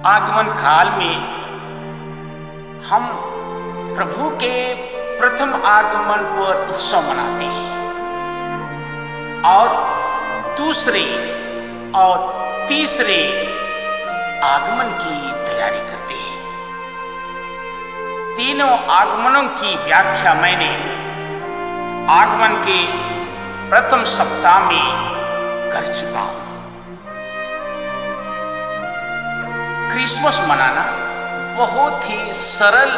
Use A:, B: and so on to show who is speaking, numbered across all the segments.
A: आगमन काल में हम प्रभु के प्रथम आगमन पर उत्सव मनाते हैं और दूसरे और तीसरे आगमन की तैयारी करते हैं। तीनों आगमनों की व्याख्या मैंने आगमन के प्रथम सप्ताह में कर चुका हूं। क्रिसमस मनाना बहुत ही सरल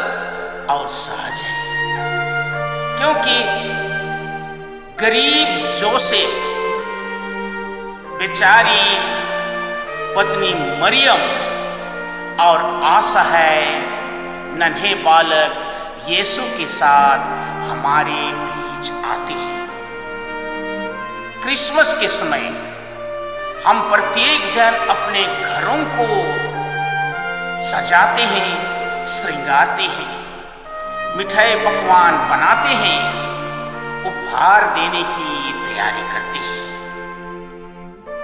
A: और सहज है, क्योंकि गरीब जोसेफ बेचारी पत्नी मरियम और असहाय नन्हे बालक यीशु के साथ हमारे बीच आते हैं। क्रिसमस के समय हम प्रत्येक जन अपने घरों को सजाते हैं, श्रृंगारते हैं, मिठाई पकवान बनाते हैं, उपहार देने की तैयारी करते हैं।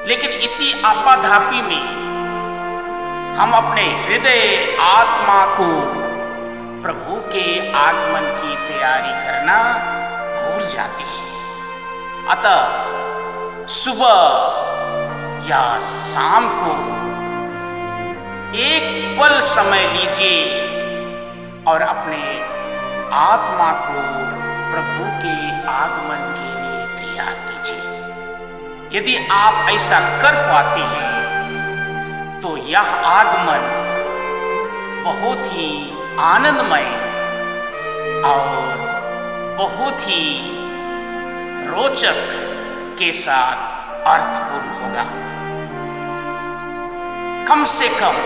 A: लेकिन इसी आपाधापी में हम अपने हृदय आत्मा को प्रभु के आगमन की तैयारी करना भूल जाते हैं। अतः सुबह या शाम को एक पल समय लीजिए और अपने आत्मा को प्रभु के आगमन के लिए तैयार कीजिए। यदि आप ऐसा कर पाते हैं तो यह आगमन बहुत ही आनंदमय और बहुत ही रोचक के साथ अर्थपूर्ण होगा। कम से कम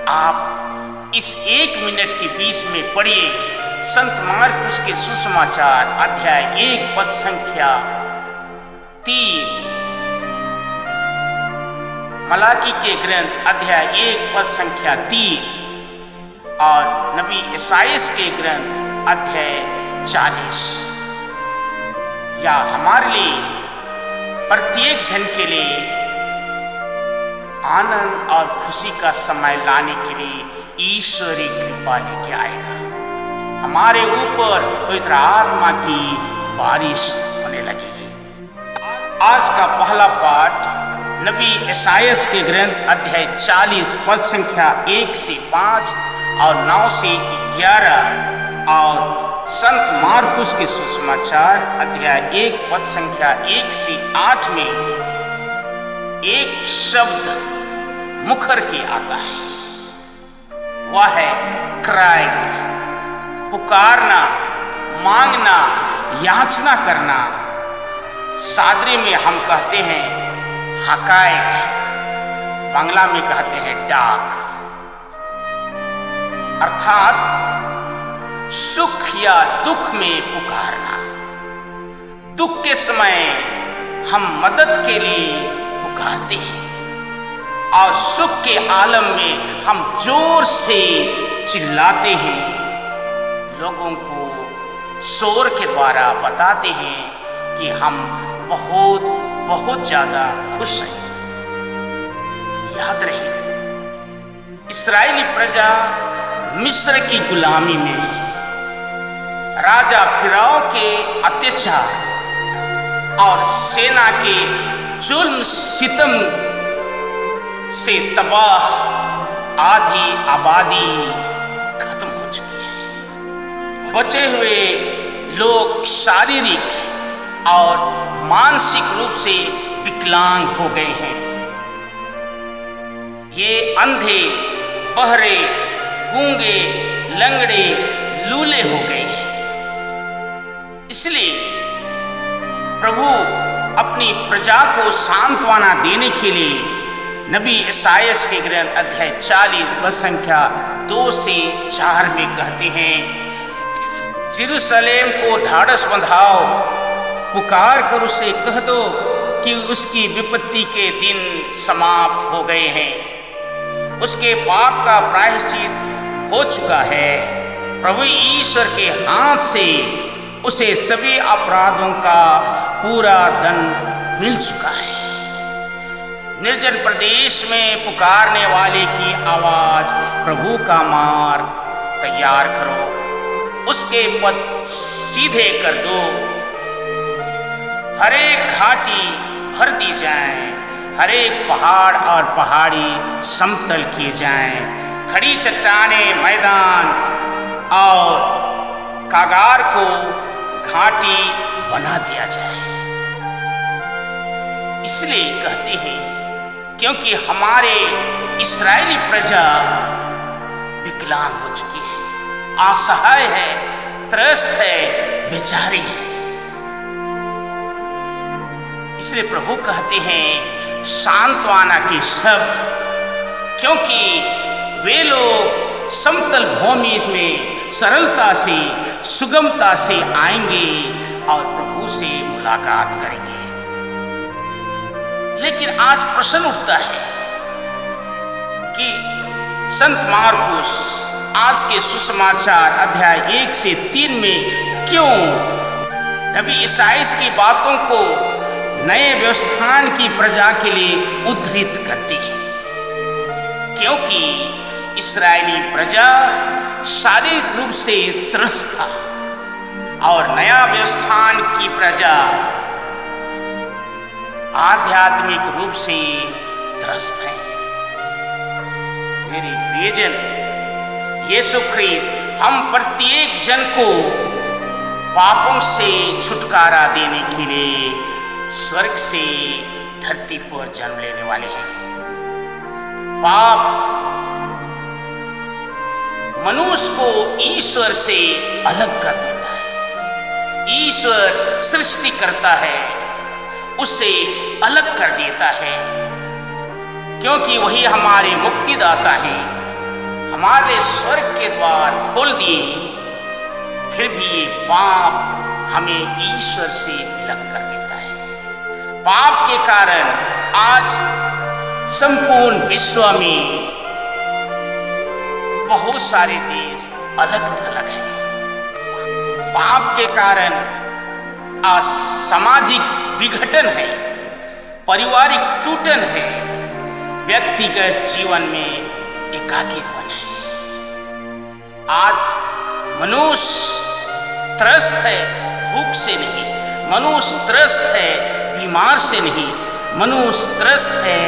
A: आप इस 1 मिनट के बीच में पढ़िए संत मार्कुस के सुसमाचार अध्याय 1 पद संख्या 3, मलाकी के ग्रंथ अध्याय 1 पद संख्या 3 और नबी ईसाइयाह के ग्रंथ अध्याय 40। या हमारे लिए प्रत्येक जन के लिए आनंद और खुशी का समय लाने के लिए ईश्वरी कृपा लेके आएगा। हमारे ऊपर पवित्र आत्मा की बारिश होने लगेगी। आज का पहला पाठ नबी ईसाइयाह के ग्रंथ अध्याय 40 पद संख्या 1 से 5 और 9 से 11 और संत मार्कुस के सुसमाचार अध्याय 1 पद संख्या 1 से 8 में एक शब्द मुखर के आता है, वह है क्राइंग, पुकारना, मांगना, याचना करना। सादरी में हम कहते हैं हकायक, बांग्ला में कहते हैं डाक, अर्थात सुख या दुख में पुकारना। दुख के समय हम मदद के लिए पुकारते हैं और सुख के आलम में हम जोर से चिल्लाते हैं, लोगों को शोर के द्वारा बताते हैं कि हम बहुत बहुत ज्यादा खुश हैं। याद रहे, इस्राएली प्रजा मिस्र की गुलामी में राजा फिरौन के अत्याचार और सेना के जुल्म सितम से तबाह आधी आबादी खत्म हो चुकी है। बचे हुए लोग शारीरिक और मानसिक रूप से विकलांग हो गए हैं। ये अंधे, बहरे, गूंगे, लंगड़े, लूले हो गए हैं। इसलिए प्रभु अपनी प्रजा को सांत्वना देने के लिए नबी ईसाइयाह के ग्रंथ अध्याय 40 पद संख्या 2 से 4 में कहते हैं, यरूशलेम को ढाढ़स बंधाओ, पुकार कर उसे कह दो कि उसकी विपत्ति के दिन समाप्त हो गए हैं, उसके पाप का प्रायश्चित हो चुका है। प्रभु ईश्वर के हाथ से उसे सभी अपराधों का पूरा दंड मिल चुका है। निर्जन प्रदेश में पुकारने वाले की आवाज, प्रभु का मार्ग तैयार करो, उसके पथ सीधे कर दो। हर एक घाटी भर दी जाए, हर एक पहाड़ और पहाड़ी समतल किए जाएं, खड़ी चट्टाने मैदान और कागार को घाटी बना दिया जाए। इसलिए कहते हैं क्योंकि हमारे इस्राएली प्रजा विकलांग हो चुकी है, असहाय है, त्रस्त है, बेचारी है। इसलिए प्रभु कहते हैं सांत्वना के शब्द, क्योंकि वे लोग समतल भूमि में सरलता से, सुगमता से आएंगे और प्रभु से मुलाकात करेंगे। लेकिन आज प्रश्न उठता है कि संत मार्कुस आज के सुसमाचार अध्याय 1 से 3 में क्यों नबी ईसाइयाह की बातों को नए व्यवस्थान की प्रजा के लिए उद्धृत करती है? क्योंकि इस्राएली प्रजा शारीरिक रूप से त्रस्त था और नया व्यवस्थान की प्रजा आध्यात्मिक रूप से त्रस्त है। मेरे प्रियजन, यीशु ख्रीस्त हम प्रत्येक जन को पापों से छुटकारा देने के लिए स्वर्ग से धरती पर जन्म लेने वाले हैं। पाप मनुष्य को ईश्वर से अलग कर देता है। ईश्वर सृष्टि करता है, उससे अलग कर देता है, क्योंकि वही हमारे मुक्तिदाता हैं। हमारे स्वर्ग के द्वार खोल दिए, फिर भी ये पाप हमें ईश्वर से अलग कर देता है। पाप के कारण आज संपूर्ण विश्व में बहुत सारे देश अलग थलग हैं। पाप के कारण आज सामाजिक विघटन है, पारिवारिक टूटन है, व्यक्तिगत जीवन में एकाकीपन है। आज मनुष्य त्रस्त है भूख से नहीं, मनुष्य त्रस्त है बीमार से नहीं, मनुष्य त्रस्त है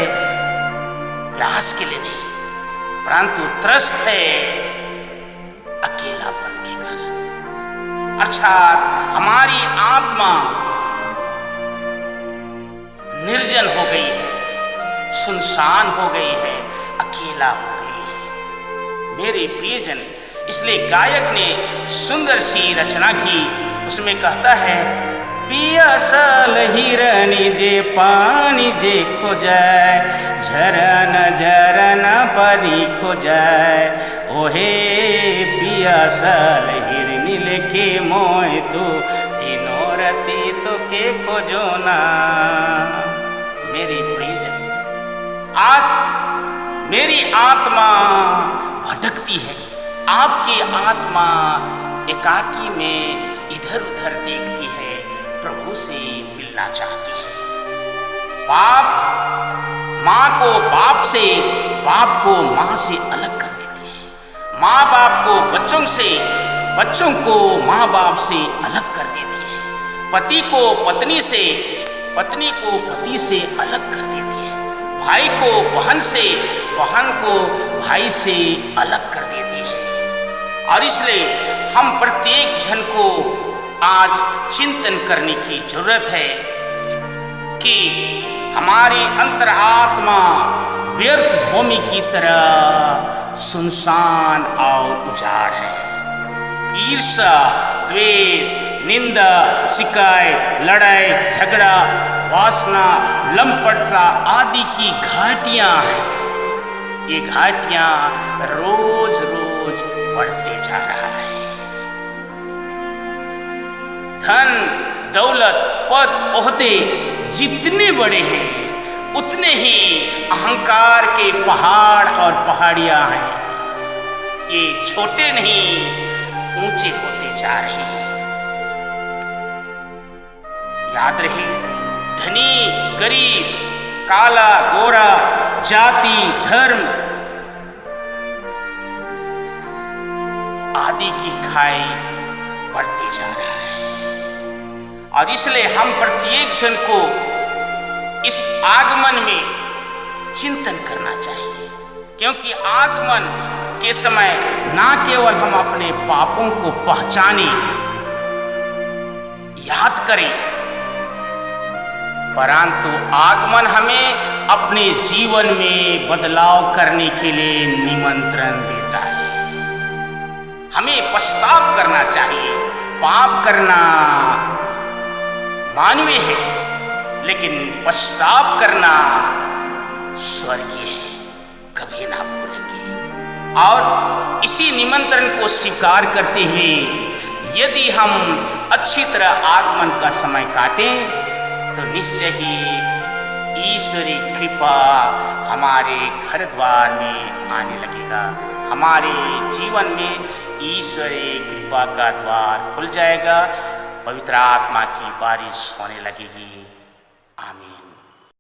A: प्यास के लिए नहीं, परंतु त्रस्त है अकेलापन के कारण। अर्थात हमारी आत्मा निर्जन हो गई है, सुनसान हो गई है, अकेला हो गई है। मेरे प्रियजन, इसलिए गायक ने सुंदर सी रचना की। उसमें कहता है, पियासल हिरनी जे पानी जे खोजाए, झरन झरन पानी खोजाए, ओहे पियासल हिरनी लेके मोय तो तीनों रती तो के खोजो ना। मेरे प्रियजन, आज मेरी आत्मा भटकती है, आपकी आत्मा एकाकी में इधर उधर देखती है, प्रभु से मिलना चाहती है। बाप माँ को बाप से, बाप को माँ से अलग कर देती है। माँ बाप को बच्चों से, बच्चों को माँ बाप से अलग कर देती है। पति को पत्नी से, पत्नी को पति से अलग कर देती है। भाई को बहन से, बहन को भाई से अलग कर देती है। और इसलिए हम प्रत्येक जन को आज चिंतन करने की जरूरत है कि हमारी अंतरात्मा व्यर्थ भूमि की तरह सुनसान और उजाड़ है। ईर्ष्या, द्वेष, निंदा, शिकायत, लड़ाई, झगड़ा, वासना, लंपटता आदि की घाटियां हैं। ये घाटियां रोज रोज बढ़ते जा रहा है। धन, दौलत, पद, ओहदे जितने बड़े हैं, उतने ही अहंकार के पहाड़ और पहाड़ियां हैं। ये छोटे नहीं, ऊंचे होते जा रहे हैं। याद रहे, धनी गरीब काला गोरा, जाति, धर्म आदि की खाई बढ़ती जा रहा है। और इसलिए हम प्रत्येक जन को इस आगमन में चिंतन करना चाहिए, क्योंकि आगमन के समय ना केवल हम अपने पापों को पहचाने, याद करें, परंतु आगमन हमें अपने जीवन में बदलाव करने के लिए निमंत्रण देता है। हमें पश्चाताप करना चाहिए। पाप करना मानवीय है, लेकिन पश्चाताप करना स्वर्गीय है, कभी ना भूलेंगे। और इसी निमंत्रण को स्वीकार करते हुए यदि हम अच्छी तरह आगमन का समय काटें तो निश्चय ही ईश्वरीय कृपा हमारे घर द्वार में आने लगेगा। हमारे जीवन में ईश्वरीय कृपा का द्वार खुल जाएगा, पवित्र आत्मा की बारिश होने लगेगी।